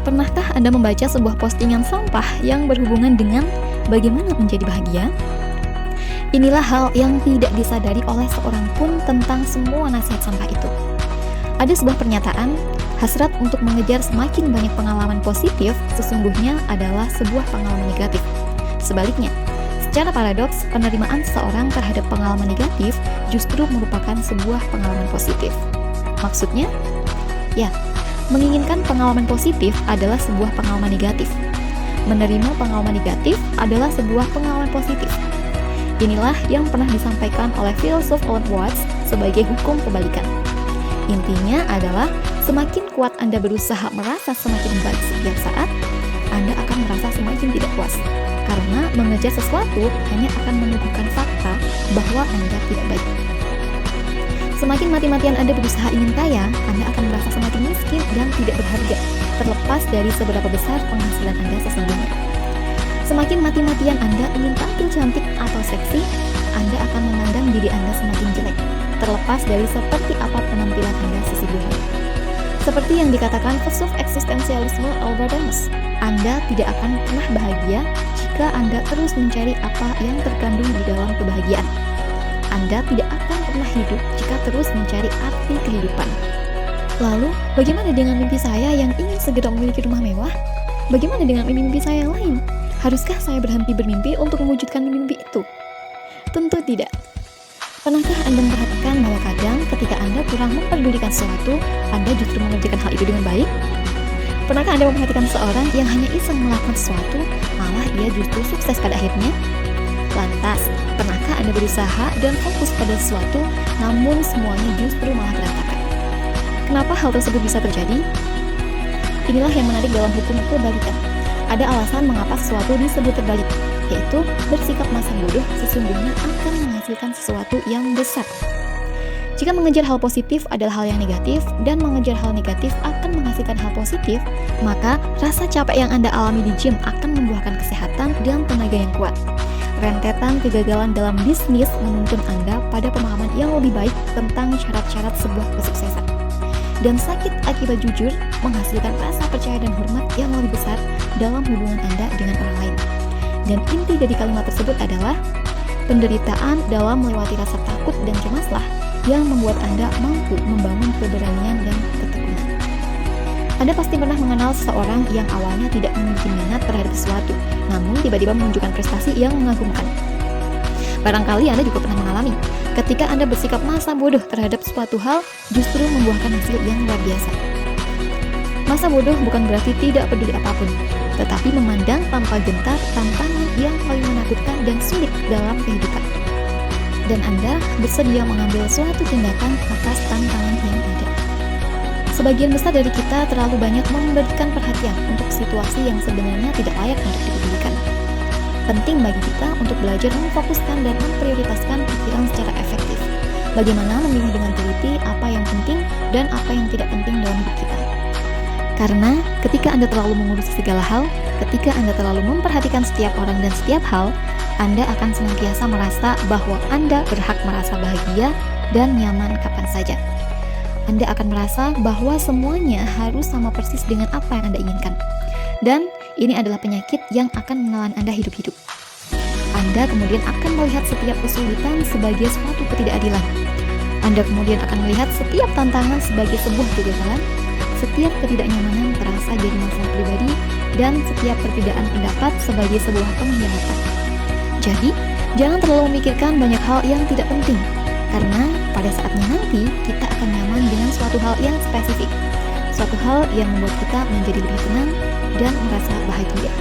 Pernahkah Anda membaca sebuah postingan sampah yang berhubungan dengan bagaimana menjadi bahagia? Inilah hal yang tidak disadari oleh seorang pun tentang semua nasihat sampah itu. Ada sebuah pernyataan, hasrat untuk mengejar semakin banyak pengalaman positif sesungguhnya adalah sebuah pengalaman negatif. Sebaliknya, secara paradoks, penerimaan seseorang terhadap pengalaman negatif justru merupakan sebuah pengalaman positif. Maksudnya? Ya, menginginkan pengalaman positif adalah sebuah pengalaman negatif. Menerima pengalaman negatif adalah sebuah pengalaman positif. Inilah yang pernah disampaikan oleh filsuf Alan Watts sebagai hukum kebalikan. Intinya adalah semakin kuat Anda berusaha merasa semakin baik setiap saat, Anda akan merasa semakin tidak puas. Karena mengejar sesuatu hanya akan menubuhkan fakta bahwa Anda tidak baik. Semakin mati-matian Anda berusaha ingin kaya, Anda akan merasa semakin miskin dan tidak berharga, terlepas dari seberapa besar penghasilan Anda sesungguhnya. Semakin mati-matian Anda ingin tampil cantik atau seksi, Anda akan memandang diri Anda semakin jelek, terlepas dari seperti apa penampilan Anda sesungguhnya. Seperti yang dikatakan filsuf eksistensialisme Albert Camus, Anda tidak akan pernah bahagia jika Anda terus mencari apa yang terkandung di dalam kebahagiaan. Anda tidak akan pernah hidup jika terus mencari arti kehidupan. Lalu, bagaimana dengan mimpi saya yang ingin segera memiliki rumah mewah? Bagaimana dengan mimpi-mimpi saya yang lain? Haruskah saya berhenti bermimpi untuk mewujudkan mimpi itu? Tentu tidak. Pernahkah Anda memperhatikan bahwa kadang ketika Anda kurang memperdulikan sesuatu, Anda justru mengerjakan hal itu dengan baik? Pernahkah Anda memperhatikan seorang yang hanya iseng melakukan sesuatu, malah ia justru sukses pada akhirnya? Lantas, pernahkah Anda berusaha dan fokus pada sesuatu, namun semuanya justru malah berantakan? Kenapa hal tersebut bisa terjadi? Inilah yang menarik dalam hukum kebalikan. Ada alasan mengapa sesuatu disebut terbalik, yaitu bersikap masa bodoh sesungguhnya akan menghasilkan sesuatu yang besar. Jika mengejar hal positif adalah hal yang negatif, dan mengejar hal negatif akan menghasilkan hal positif, maka rasa capek yang Anda alami di gym akan membuahkan kesehatan dan tenaga yang kuat. Rentetan kegagalan dalam bisnis menuntun Anda pada pemahaman yang lebih baik tentang syarat-syarat sebuah kesuksesan. Dan sakit akibat jujur menghasilkan rasa percaya dan hormat yang lebih besar dalam hubungan Anda dengan orang lain. Dan inti dari kalimat tersebut adalah penderitaan dalam melewati rasa takut dan cemaslah yang membuat Anda mampu membangun keberanian dan ketekunan. Anda pasti pernah mengenal seseorang yang awalnya tidak memiliki minat terhadap sesuatu, namun tiba-tiba menunjukkan prestasi yang mengagumkan. Barangkali Anda juga pernah mengalami, ketika Anda bersikap masa bodoh terhadap suatu hal, justru membuahkan hasil yang luar biasa. Masa bodoh bukan berarti tidak peduli apapun, tetapi memandang tanpa gentar tantangan yang paling menakutkan dan sulit dalam kehidupan. Dan Anda bersedia mengambil suatu tindakan atas tantangan yang ada. Sebagian besar dari kita terlalu banyak memberikan perhatian untuk situasi yang sebenarnya tidak layak untuk dipedulikan. Penting bagi kita untuk belajar memfokuskan dan memprioritaskan pikiran secara efektif. Bagaimana memilih dengan teliti apa yang penting dan apa yang tidak penting dalam hidup kita. Karena ketika Anda terlalu mengurusi segala hal, ketika Anda terlalu memperhatikan setiap orang dan setiap hal, Anda akan senantiasa merasa bahwa Anda berhak merasa bahagia dan nyaman kapan saja. Anda akan merasa bahwa semuanya harus sama persis dengan apa yang Anda inginkan. Dan ini adalah penyakit yang akan menelan Anda hidup-hidup. Anda kemudian akan melihat setiap kesulitan sebagai suatu ketidakadilan. Anda kemudian akan melihat setiap tantangan sebagai sebuah kegagalan, setiap ketidaknyamanan terasa jadi masalah pribadi, dan setiap perbedaan pendapat sebagai sebuah pengkhianatan. Jadi, jangan terlalu memikirkan banyak hal yang tidak penting, karena pada saatnya nanti kita akan nyaman dengan suatu hal yang spesifik, suatu hal yang membuat kita menjadi lebih tenang dan merasa bahagia.